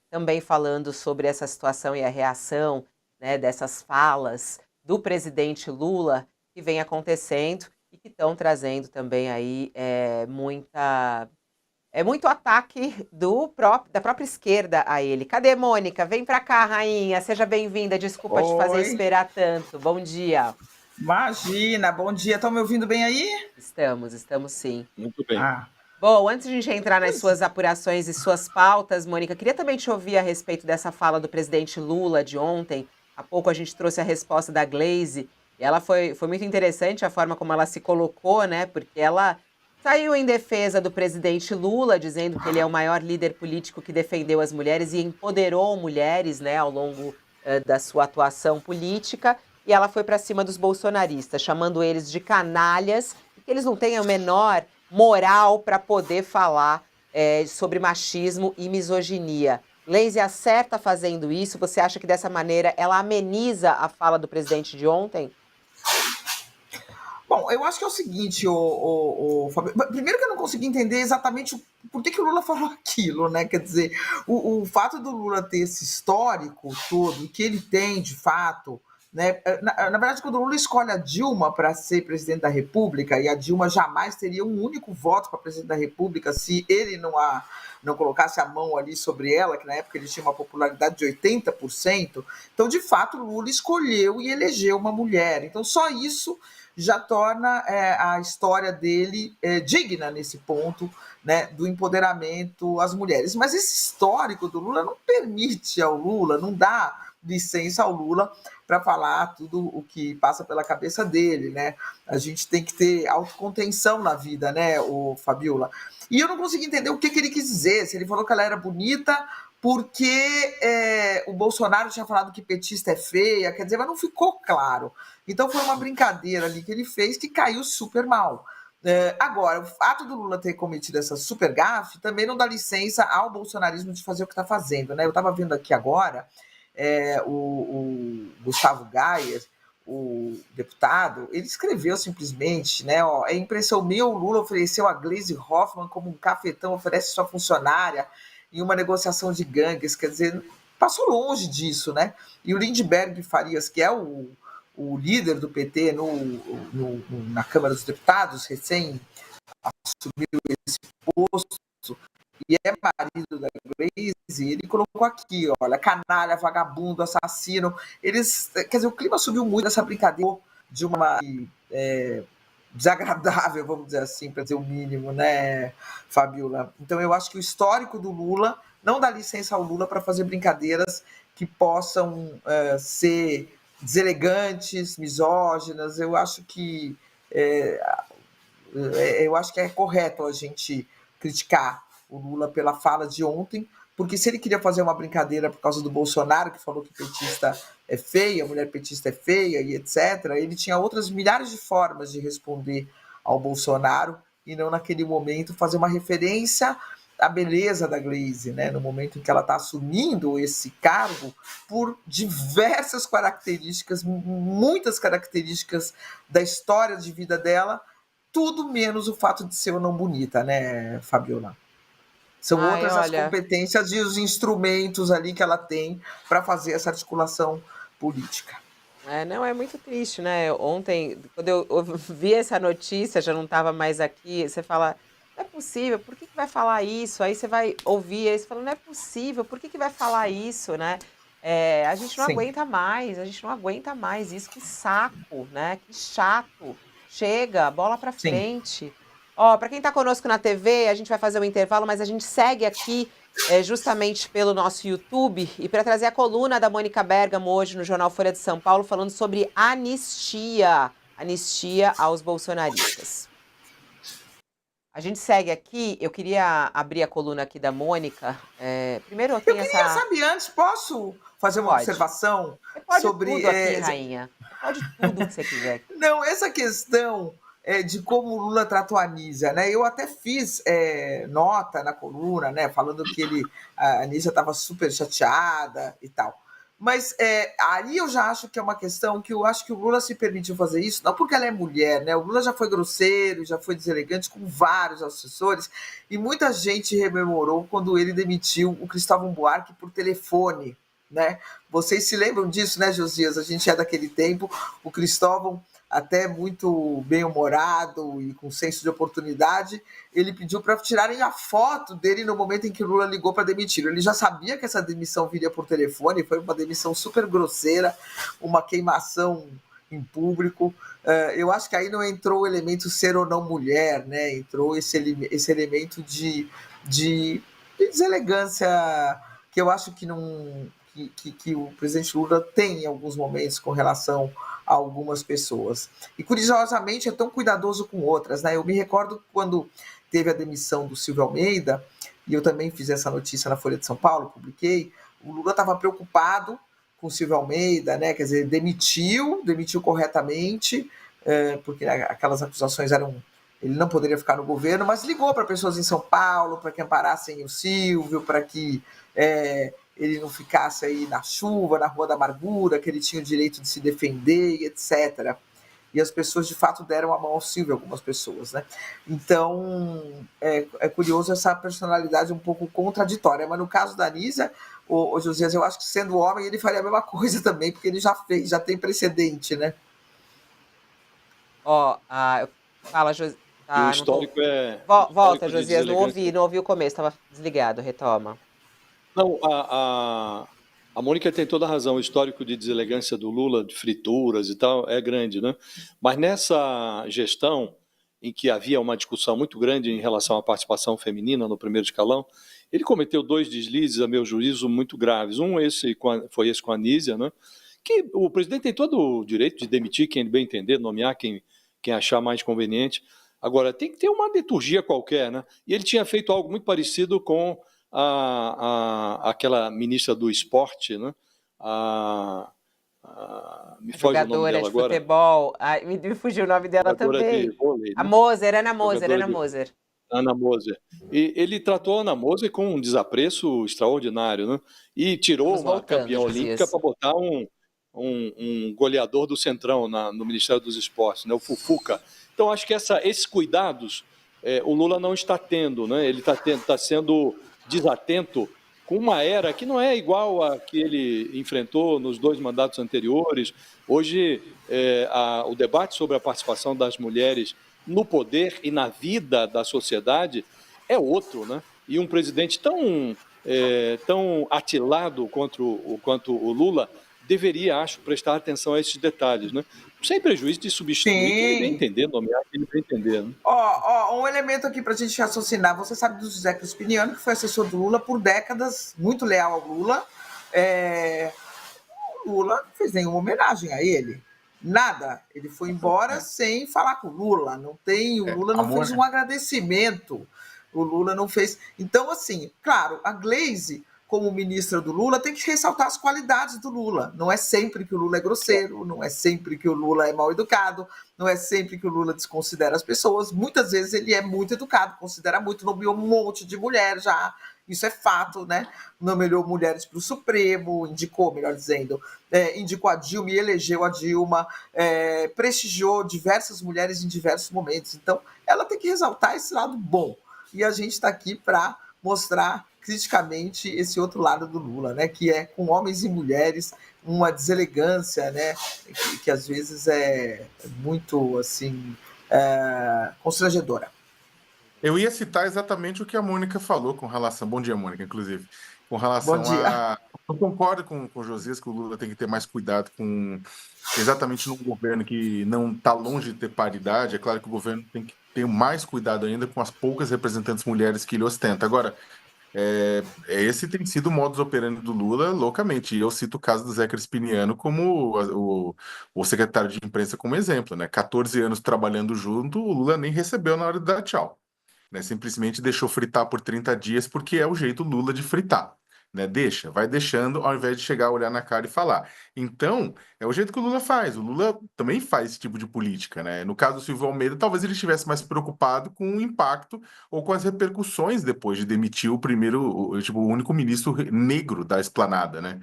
também falando sobre essa situação e a reação, né, dessas falas do presidente Lula que vem acontecendo e que estão trazendo também aí muito ataque da própria esquerda a ele. Cadê Mônica? Vem para cá, rainha. Seja bem-vinda. Desculpa te fazer Oi, esperar tanto. Bom dia. imagina, bom dia. Estão me ouvindo bem aí? Estamos sim. Muito bem. Bom, antes de a gente entrar nas Pois suas apurações e suas pautas, Mônica, queria também te ouvir a respeito dessa fala do presidente Lula de ontem. Há pouco a gente trouxe a resposta da Glaze, e ela foi muito interessante a forma como ela se colocou, né? Porque ela saiu em defesa do presidente Lula, dizendo que ele é o maior líder político que defendeu as mulheres e empoderou mulheres, né, ao longo da sua atuação política. E ela foi para cima dos bolsonaristas, chamando eles de canalhas, e que eles não têm a menor moral para poder falar sobre machismo e misoginia. Glaze acerta fazendo isso? Você acha que dessa maneira ela ameniza a fala do presidente de ontem? Bom, eu acho que é o seguinte, o Fábio. Primeiro que eu não consegui entender exatamente por que o Lula falou aquilo, né? Quer dizer, o fato do Lula ter esse histórico todo, que ele tem de fato, né? Na verdade, quando o Lula escolhe a Dilma para ser presidente da República, e a Dilma jamais teria um único voto para presidente da República se ele não colocasse a mão ali sobre ela, que na época ele tinha uma popularidade de 80%. Então, de fato, o Lula escolheu e elegeu uma mulher. Então, só isso já torna a história dele digna nesse ponto, né, do empoderamento às mulheres. Mas esse histórico do Lula não permite ao Lula, não dá licença ao Lula para falar tudo o que passa pela cabeça dele, né? A gente tem que ter autocontenção na vida, né, o Fabiola? E eu não consegui entender o que ele quis dizer, se ele falou que ela era bonita porque o Bolsonaro tinha falado que petista é feia, quer dizer, mas não ficou claro. Então foi uma brincadeira ali que ele fez que caiu super mal. Agora, o fato do Lula ter cometido essa super gafe também não dá licença ao bolsonarismo de fazer o que está fazendo, né? Eu estava vendo aqui agora o Gustavo Gayer, o deputado, ele escreveu simplesmente, né? Ó, é impressão minha, o Lula ofereceu a Gleisi Hoffmann como um cafetão oferece sua funcionária em uma negociação de gangues, quer dizer, passou longe disso, né? E o Lindbergh Farias, que é o líder do PT na Câmara dos Deputados, recém assumiu esse posto, e é marido da Glaze, ele colocou aqui, olha, canalha, vagabundo, assassino. Eles, quer dizer, o clima subiu muito nessa brincadeira de uma desagradável, vamos dizer assim, para dizer o mínimo, né, Fabiola? Então eu acho que o histórico do Lula não dá licença ao Lula para fazer brincadeiras que possam ser deselegantes, misóginas. Eu acho que é correto a gente criticar o Lula pela fala de ontem, porque se ele queria fazer uma brincadeira por causa do Bolsonaro, que falou que petista é feia, mulher petista é feia e etc., ele tinha outras milhares de formas de responder ao Bolsonaro e não naquele momento fazer uma referência à beleza da Glaze, né? No momento em que ela está assumindo esse cargo por diversas características, muitas características da história de vida dela, tudo menos o fato de ser ou não bonita, né, Fabiola? São Ai, outras as olha, competências e os instrumentos ali que ela tem para fazer essa articulação política. não, é muito triste, né? Ontem, quando eu vi essa notícia, já não estava mais aqui, você fala, não é possível, por que vai falar isso? Aí você vai ouvir, aí você fala, não é possível, por que vai falar isso, né? A gente não Sim. aguenta mais, a gente não aguenta mais isso, que saco, né? Que chato. Chega, bola pra Sim. frente. Ó, para quem tá conosco na TV, a gente vai fazer um intervalo, mas a gente segue aqui justamente pelo nosso YouTube e para trazer a coluna da Mônica Bergamo hoje no jornal Folha de São Paulo falando sobre anistia, anistia aos bolsonaristas. A gente segue aqui, eu queria abrir a coluna aqui da Mônica. Primeiro Eu tem queria, essa... sabe, antes, posso fazer uma Pode. observação Você pode sobre. tudo aqui, rainha. Você pode tudo que você quiser. Não, essa questão de como o Lula tratou a Anísia, né? Eu até fiz nota na coluna, né? Falando que a Anísia estava super chateada e tal. Mas aí eu já acho que é uma questão que eu acho que o Lula se permitiu fazer isso, não porque ela é mulher, né? O Lula já foi grosseiro, já foi deselegante com vários assessores, e muita gente rememorou quando ele demitiu o Cristóvão Buarque por telefone, né? Vocês se lembram disso, né, Josias? A gente é daquele tempo, o Cristóvão até muito bem-humorado e com senso de oportunidade, ele pediu para tirarem a foto dele no momento em que o Lula ligou para demitir. Ele já sabia que essa demissão viria por telefone, foi uma demissão super grosseira, uma queimação em público. Eu acho que aí não entrou o elemento ser ou não mulher, né? Entrou esse elemento de deselegância que eu acho que não que o presidente Lula tem em alguns momentos com relação a algumas pessoas. E, curiosamente, é tão cuidadoso com outras, né? Eu me recordo quando teve a demissão do Silvio Almeida, e eu também fiz essa notícia na Folha de São Paulo, publiquei, o Lula estava preocupado com o Silvio Almeida, né? Quer dizer, demitiu corretamente, porque aquelas acusações eram ele não poderia ficar no governo, mas ligou para pessoas em São Paulo para que amparassem o Silvio, para que ele não ficasse aí na chuva, na Rua da Amargura, que ele tinha o direito de se defender, etc. E as pessoas, de fato, deram a mão ao Silvio, algumas pessoas, né? Então, é curioso essa personalidade um pouco contraditória. Mas no caso da Anísia, o Josias, eu acho que sendo homem, ele faria a mesma coisa também, porque ele já fez, já tem precedente, né? Ó, fala, E o não tô... histórico é. Volta, Histórico de Josias, não deselegância. ouvi o começo, estava desligado, retoma. Não, a Mônica tem toda a razão. O histórico de deselegância do Lula, de frituras e tal, é grande, né? Mas nessa gestão, em que havia uma discussão muito grande em relação à participação feminina no primeiro escalão, ele cometeu dois deslizes, a meu juízo, muito graves. Foi esse com a Anísia, né? Que o presidente tem todo o direito de demitir quem ele bem entender, nomear quem achar mais conveniente. Agora, tem que ter uma liturgia qualquer, né? E ele tinha feito algo muito parecido com aquela ministra do esporte, né? Me A foge o nome jogadora dela de agora. futebol, me fugiu o nome dela Jogadora de também. vôlei, A né? Moser, Ana Moser, Jogadora Ana de Moser. Ana Moser. E ele tratou a Ana Moser com um desapreço extraordinário, né? E tirou Estamos uma voltando, campeã olímpica Josias. para botar um goleador do Centrão no Ministério dos Esportes, né? O Fufuca. Então, acho que esses cuidados o Lula não está tendo, né? Ele está sendo desatento com uma era que não é igual a que ele enfrentou nos dois mandatos anteriores. Hoje, o debate sobre a participação das mulheres no poder e na vida da sociedade é outro, né? E um presidente tão atilado quanto o Lula deveria, acho, prestar atenção a esses detalhes, né? Sem prejuízo de substituir quem ele bem Sim. entender, nomear quem ele bem entender, né? Um elemento aqui para a gente raciocinar. Você sabe do José Crispiniano, que foi assessor do Lula por décadas, muito leal ao Lula. O Lula não fez nenhuma homenagem a ele. Nada. Ele foi embora sem falar com o Lula. O Lula não fez um agradecimento. O Lula não fez. Então, assim, claro, a Glaze, como ministra do Lula, tem que ressaltar as qualidades do Lula. Não é sempre que o Lula é grosseiro, não é sempre que o Lula é mal educado, não é sempre que o Lula desconsidera as pessoas. Muitas vezes ele é muito educado, considera muito, nomeou um monte de mulher já. Isso é fato, né? Nomeou mulheres para o Supremo, indicou, melhor dizendo, indicou a Dilma e elegeu a Dilma, prestigiou diversas mulheres em diversos momentos. Então, ela tem que ressaltar esse lado bom. E a gente está aqui para mostrar criticamente esse outro lado do Lula, né? Que é com homens e mulheres uma deselegância, né? Que às vezes é muito assim constrangedora. Eu ia citar exatamente o que a Mônica falou com relação. Bom dia, Mônica, inclusive. Com relação Bom dia. a. Eu concordo com o Josias que o Lula tem que ter mais cuidado com. Exatamente num governo que não está longe de ter paridade. É claro que o governo tem que ter mais cuidado ainda com as poucas representantes mulheres que ele ostenta. Agora, esse tem sido o modus operandi do Lula loucamente. E eu cito o caso do Zé Crispiniano como o secretário de imprensa como exemplo, né? 14 anos trabalhando junto, o Lula nem recebeu na hora de dar tchau. Né? Simplesmente deixou fritar por 30 dias porque é o jeito Lula de fritar. Né? Vai deixando ao invés de chegar a olhar na cara e falar. Então, é o jeito que o Lula faz. O Lula também faz esse tipo de política. Né? No caso do Silvio Almeida, talvez ele estivesse mais preocupado com o impacto ou com as repercussões depois de demitir o único ministro negro da esplanada. Né?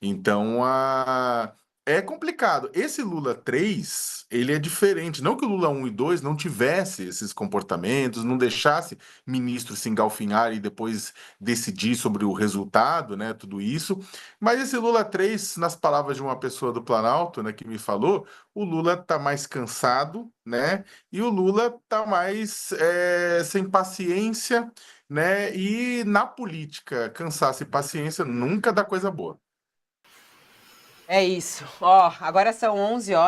Então, é complicado. Esse Lula 3, ele é diferente. Não que o Lula 1 e 2 não tivesse esses comportamentos, não deixasse ministros se engalfinhar e depois decidir sobre o resultado, né, tudo isso. Mas esse Lula 3, nas palavras de uma pessoa do Planalto, né, que me falou, o Lula está mais cansado, né, e o Lula está mais sem paciência, né, e na política, cansaço e paciência nunca dá coisa boa. É isso. Ó, agora são 11 horas.